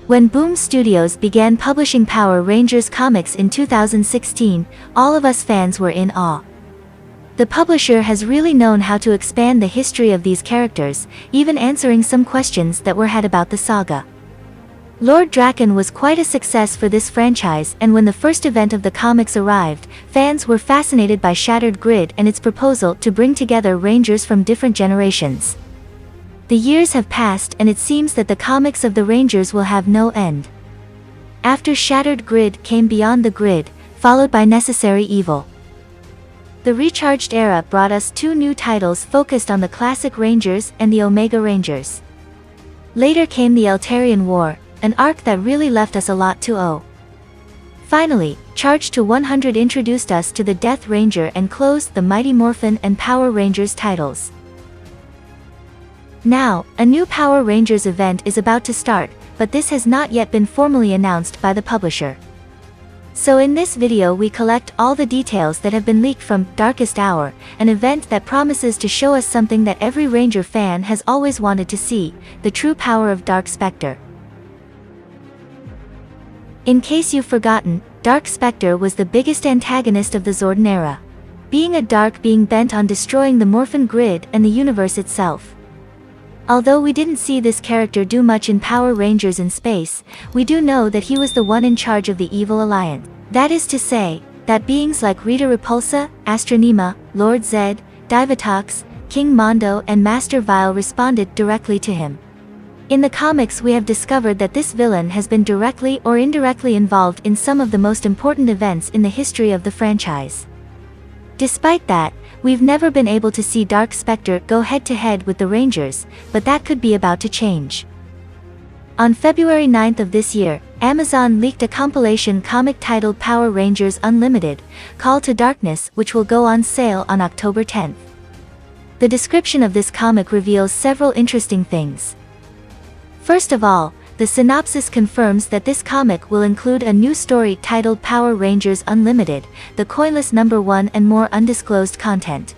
When Boom Studios began publishing Power Rangers comics in 2016, all of us fans were in awe. The publisher has really known how to expand the history of these characters, even answering some questions that were had about the saga. Lord Drakkon was quite a success for this franchise, and when the first event of the comics arrived, fans were fascinated by Shattered Grid and its proposal to bring together Rangers from different generations. The years have passed and it seems that the comics of the Rangers will have no end. After Shattered Grid came Beyond the Grid, followed by Necessary Evil. The Recharged Era brought us two new titles focused on the classic Rangers and the Omega Rangers. Later came the Eltarian War, an arc that really left us a lot to owe. Finally, Charged to 100 introduced us to the Death Ranger and closed the Mighty Morphin and Power Rangers titles. Now, a new Power Rangers event is about to start, but this has not yet been formally announced by the publisher. So in this video we collect all the details that have been leaked from Darkest Hour, an event that promises to show us something that every Ranger fan has always wanted to see, the true power of Dark Specter. In case you've forgotten, Dark Specter was the biggest antagonist of the Zordon era. Being a dark being bent on destroying the Morphin Grid and the universe itself. Although we didn't see this character do much in Power Rangers in space, we do know that he was the one in charge of the Evil Alliance. That is to say, that beings like Rita Repulsa, Astronema, Lord Zed, Divatox, King Mondo and Master Vile responded directly to him. In the comics we have discovered that this villain has been directly or indirectly involved in some of the most important events in the history of the franchise. Despite that, we've never been able to see Dark Specter go head-to-head with the Rangers, but that could be about to change. On February 9th of this year, Amazon leaked a compilation comic titled Power Rangers Unlimited, Call to Darkness, which will go on sale on October 10th. The description of this comic reveals several interesting things. First of all, the synopsis confirms that this comic will include a new story titled Power Rangers Unlimited, the coinless #1 and more undisclosed content.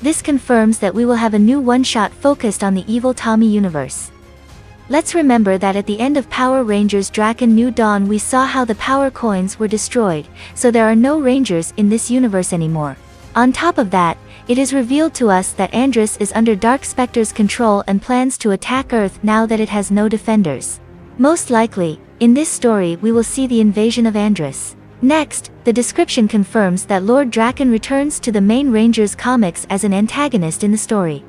This confirms that we will have a new one-shot focused on the evil Tommy universe. Let's remember that at the end of Power Rangers Drakkon New Dawn we saw how the power coins were destroyed, so there are no Rangers in this universe anymore. On top of that, it is revealed to us that Andrus is under Dark Specter's control and plans to attack Earth now that it has no defenders. Most likely, in this story we will see the invasion of Andrus. Next, the description confirms that Lord Drakkon returns to the main Rangers comics as an antagonist in the story.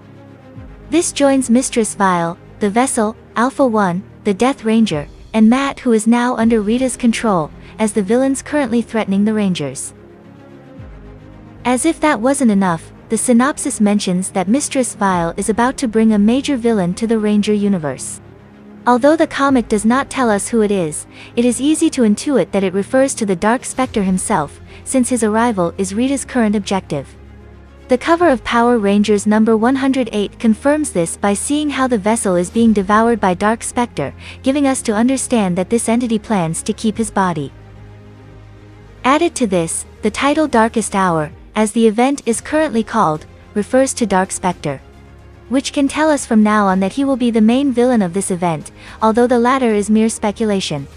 This joins Mistress Vile, the Vessel, Alpha 1, the Death Ranger, and Matt, who is now under Rita's control, as the villains currently threatening the Rangers. As if that wasn't enough, the synopsis mentions that Mistress Vile is about to bring a major villain to the Ranger universe. Although the comic does not tell us who it is easy to intuit that it refers to the Dark Specter himself, since his arrival is Rita's current objective. The cover of Power Rangers number 108 confirms this by seeing how the vessel is being devoured by Dark Specter, giving us to understand that this entity plans to keep his body. Added to this, the title Darkest Hour, as the event is currently called, refers to Dark Specter, which can tell us from now on that he will be the main villain of this event, although the latter is mere speculation.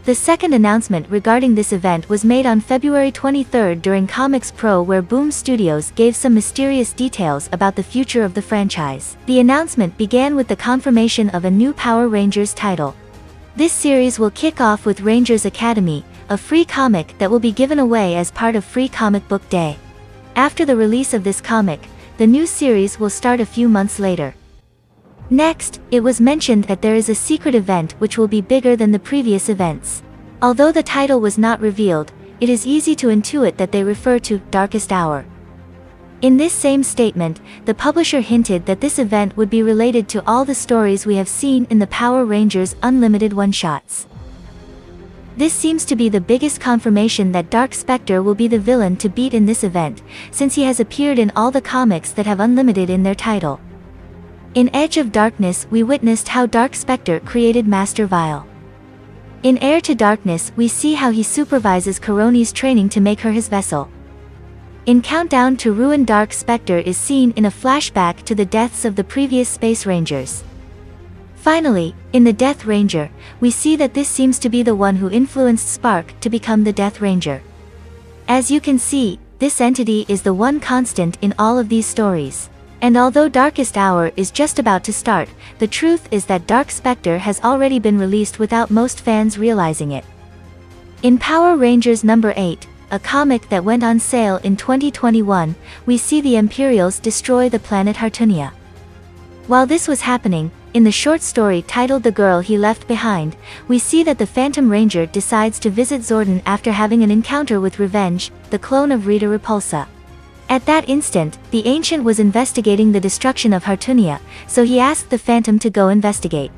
The second announcement regarding this event was made on February 23rd during Comics Pro, where Boom Studios gave some mysterious details about the future of the franchise. The announcement began with the confirmation of a new Power Rangers title. This series will kick off with Rangers Academy, a free comic that will be given away as part of Free Comic Book Day. After the release of this comic, the new series will start a few months later. Next, it was mentioned that there is a secret event which will be bigger than the previous events. Although the title was not revealed, it is easy to intuit that they refer to Darkest Hour. In this same statement, the publisher hinted that this event would be related to all the stories we have seen in the Power Rangers Unlimited one-shots. This seems to be the biggest confirmation that Dark Specter will be the villain to beat in this event, since he has appeared in all the comics that have Unlimited in their title. In Edge of Darkness we witnessed how Dark Specter created Master Vile. In Heir to Darkness we see how he supervises Coroni's training to make her his vessel. In Countdown to Ruin, Dark Specter is seen in a flashback to the deaths of the previous Space Rangers. Finally, in the Death Ranger, we see that this seems to be the one who influenced Spark to become the Death Ranger. As you can see, this entity is the one constant in all of these stories. And although Darkest Hour is just about to start, the truth is that Dark Specter has already been released without most fans realizing it. In Power Rangers number 8, a comic that went on sale in 2021, we see the Imperials destroy the planet Hartunia. While this was happening, in the short story titled The Girl He Left Behind, we see that the Phantom Ranger decides to visit Zordon after having an encounter with Revenge, the clone of Rita Repulsa. At that instant, the Ancient was investigating the destruction of Hartunia, so he asked the Phantom to go investigate.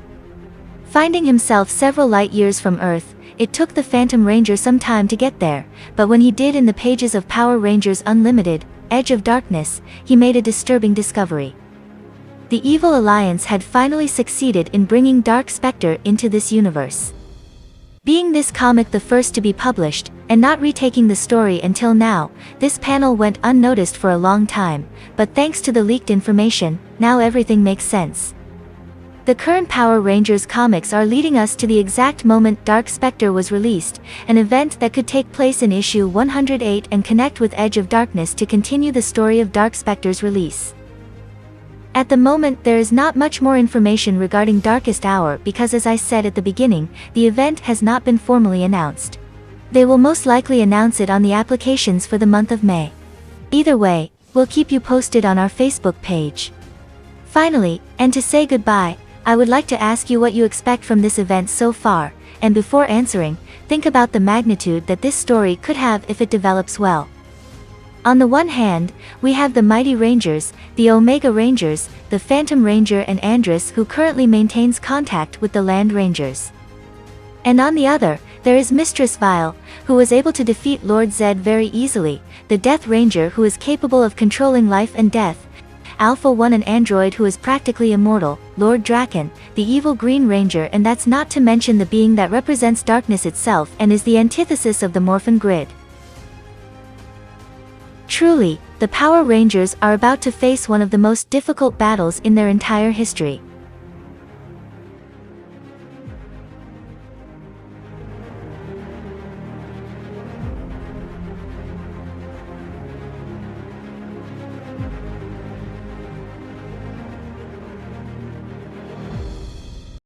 Finding himself several light years from Earth, it took the Phantom Ranger some time to get there, but when he did in the pages of Power Rangers Unlimited, Edge of Darkness, he made a disturbing discovery. The Evil Alliance had finally succeeded in bringing Dark Specter into this universe. Being this comic the first to be published, and not retaking the story until now, this panel went unnoticed for a long time, but thanks to the leaked information, now everything makes sense. The current Power Rangers comics are leading us to the exact moment Dark Specter was released, an event that could take place in issue 108 and connect with Edge of Darkness to continue the story of Dark Specter's release. At the moment there is not much more information regarding Darkest Hour because, as I said at the beginning, the event has not been formally announced. They will most likely announce it on the applications for the month of May. Either way, we'll keep you posted on our Facebook page. Finally, and to say goodbye, I would like to ask you what you expect from this event so far, and before answering, think about the magnitude that this story could have if it develops well. On the one hand, we have the Mighty Rangers, the Omega Rangers, the Phantom Ranger and Andress, who currently maintains contact with the Land Rangers. And on the other, there is Mistress Vile, who was able to defeat Lord Zed very easily, the Death Ranger who is capable of controlling life and death, Alpha 1 an android who is practically immortal, Lord Drakkon, the evil Green Ranger, and that's not to mention the being that represents darkness itself and is the antithesis of the Morphin Grid. Truly, the Power Rangers are about to face one of the most difficult battles in their entire history.